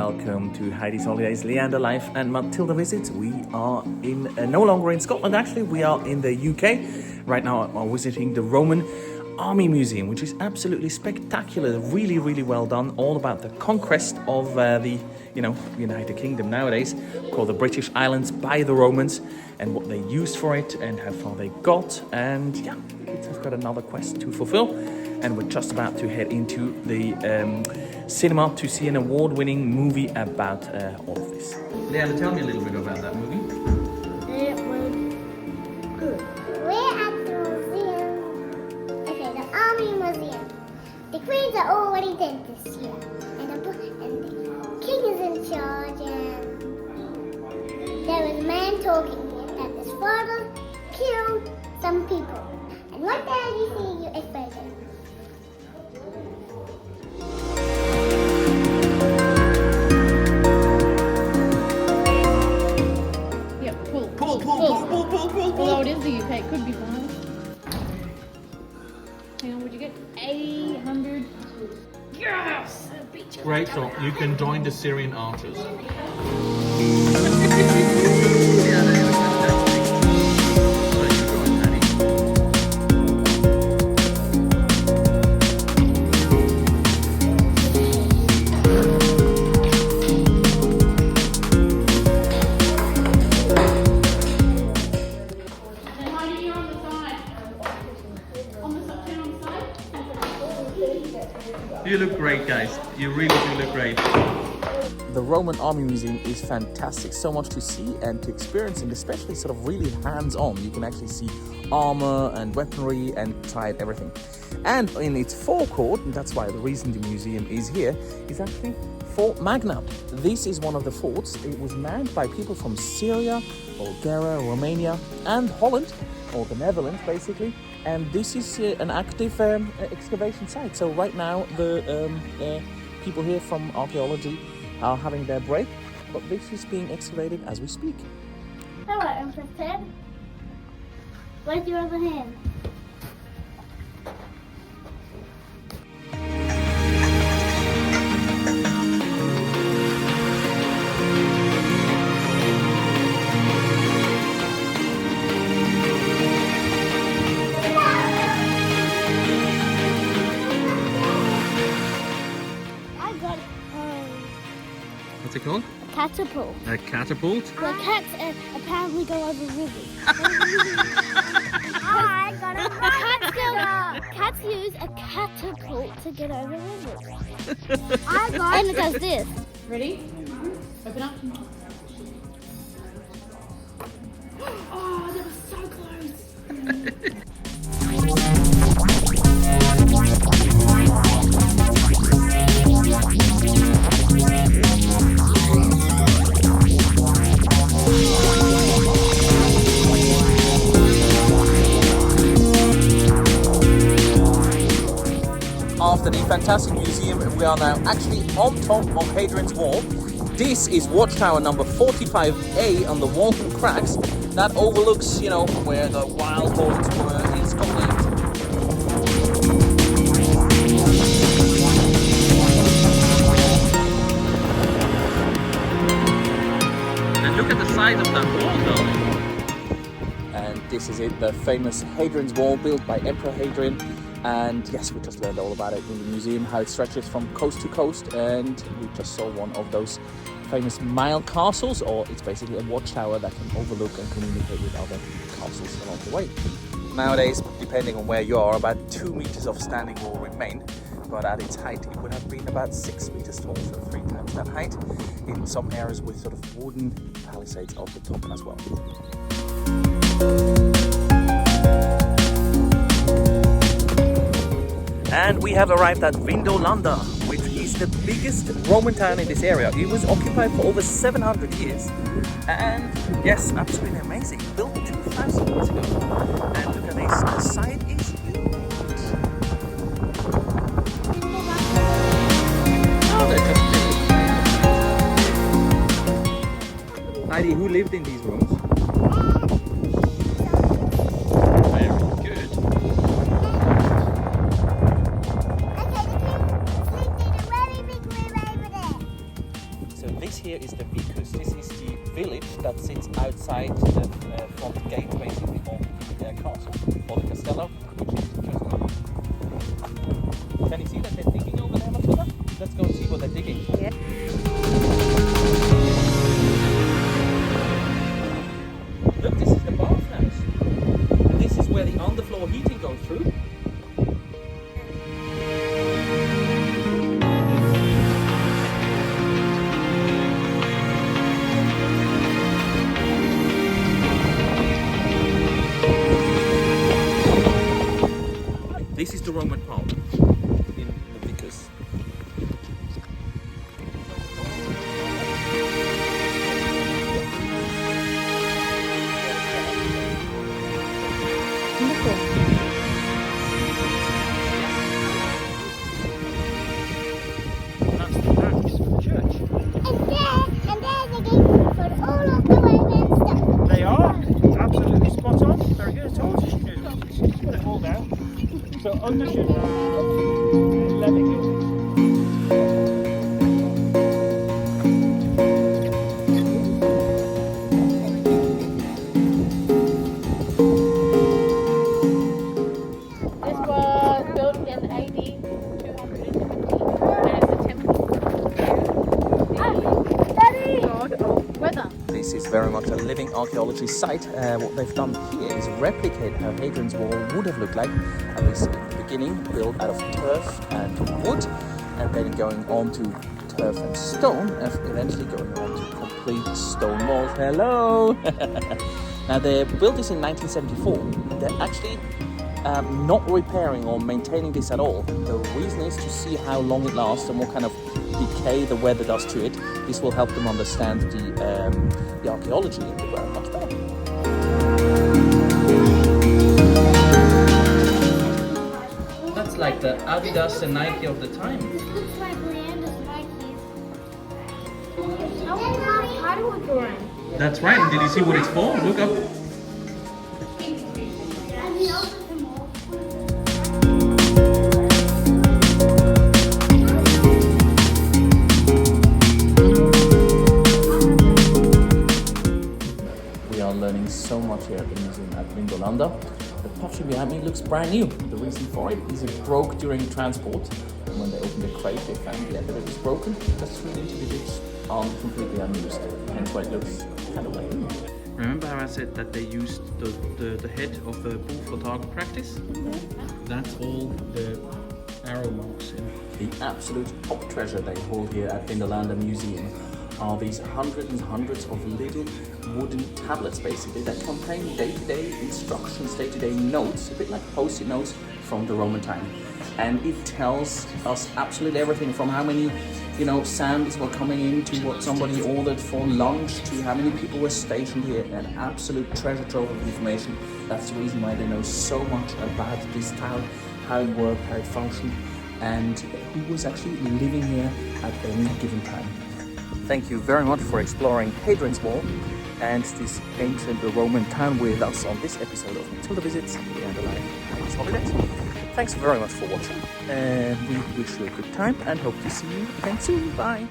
welcome to Heidi's Holidays, Leander Life and Matilda Visits. We are no longer in Scotland actually, we are in the UK. Right now I'm visiting the Roman Army Museum, which is absolutely spectacular, really well done, all about the conquest of the United Kingdom nowadays, called the British Islands by the Romans, and what they used for it and how far they got. And yeah, the kids have got another quest to fulfill. And we're just about to head into the cinema to see an award-winning movie about all of this. Leanna, tell me a little bit about that movie. It was good. We're at the museum. Okay, the Army Museum. The Queens are already dead this year. And the King is in charge, and there was a man talking here that his father killed some people. And right there you see your expression. Although it is the UK, it could be fine. Hang on, would you get 800? Yes! Rachel, you can join the Syrian archers. You look great, guys. You really do look great. The Roman Army Museum is fantastic. So much to see and to experience, and especially sort of really hands-on. You can actually see armor and weaponry and try everything. And in its forecourt, and that's why the reason the museum is here, is actually Fort Magna. This is one of the forts. It was manned by people from Syria, Bulgaria, Romania, and Holland, or the Netherlands, basically. And this is an active excavation site. So right now the people here from archaeology are having their break, but this is being excavated as we speak. Hello, Empress Ted. Where's your other hand? What's it called? A catapult. A catapult? Where cats apparently go over rivers. I got it. Cats use a catapult to get over rivers. And it does this. Ready? Open up. Oh, that was so close. After the fantastic museum, we are now actually on top of Hadrian's Wall. This is watchtower number 45A on the Waltham Cracks. That overlooks, where the wild horses were in Scotland. And look at the size of that wall, though. And this is it, the famous Hadrian's Wall built by Emperor Hadrian. And yes, we just learned all about it in the museum, how it stretches from coast to coast, and we just saw one of those famous mile castles, or it's basically a watchtower that can overlook and communicate with other castles along the way. Nowadays, depending on where you are, about 2 meters of standing wall remain, but at its height it would have been about 6 meters tall, so 3 times that height, in some areas with sort of wooden palisades off the top as well. And we have arrived at Vindolanda, which is the biggest Roman town in this area. It was occupied for over 700 years. And yes, absolutely amazing. Built 2,000 years ago. And look at this, the site is huge. Oh, they're just built. Heidi, who lived in these rooms? This here is the Vicus. This is the village that sits outside the front gate, basically, of the castle, or the castello, which is just... Can you see that they're digging over there, Matilda? Let's go and see what they're digging. Yeah. Look, this is the bathhouse. And this is where the underfloor heating goes through. This is the Roman palm in the Vicus. That's the arches for the church. And there's a gate for all of the Roman stuff. They are absolutely spot on. Very good. I told you she knew. She's put it all down. So under should have 11 units. This was built in AD 220, and it's a temple to the god of weather. This is very much a living archaeology site. What they've done here is replicate how Hadrian's Wall would have looked like, at least in the beginning, built out of turf and wood, and then going on to turf and stone, and eventually going on to complete stone walls. Hello! Now, they built this in 1974. They're actually not repairing or maintaining this at all. The reason is to see how long it lasts and what kind of decay the weather does to it. This will help them understand the archaeology in the ground much better. That's like the Adidas and Nike of the time. This looks like Leander's Nike. How do we drawing? That's right. Did you see what it's for? Look up. We are learning so much here at the museum at Vindolanda. The pottery behind me looks brand new. The reason for it is it broke during transport. And when they opened the crate, they found that it was broken. Just threw it into the ditch, completely unused. Hence why it looks kind of like new. Remember how I said that they used the head of the bull for target practice? That's all the arrow marks in. The absolute top treasure they hold here at Vindolanda Museum are these hundreds and hundreds of little wooden tablets, basically, that contain day-to-day instructions, day-to-day notes, a bit like post-it notes from the Roman time. And it tells us absolutely everything from how many, sandals were coming in to what somebody ordered for lunch to how many people were stationed here. An absolute treasure trove of information. That's the reason why they know so much about this town, how it worked, how it functioned, and who was actually living here at any given time. Thank you very much for exploring Hadrian's Wall and this ancient Roman town with us on this episode of Matilda Visits and the Life Holidays. Thanks very much for watching, and we wish you a good time and hope to see you again soon. Bye!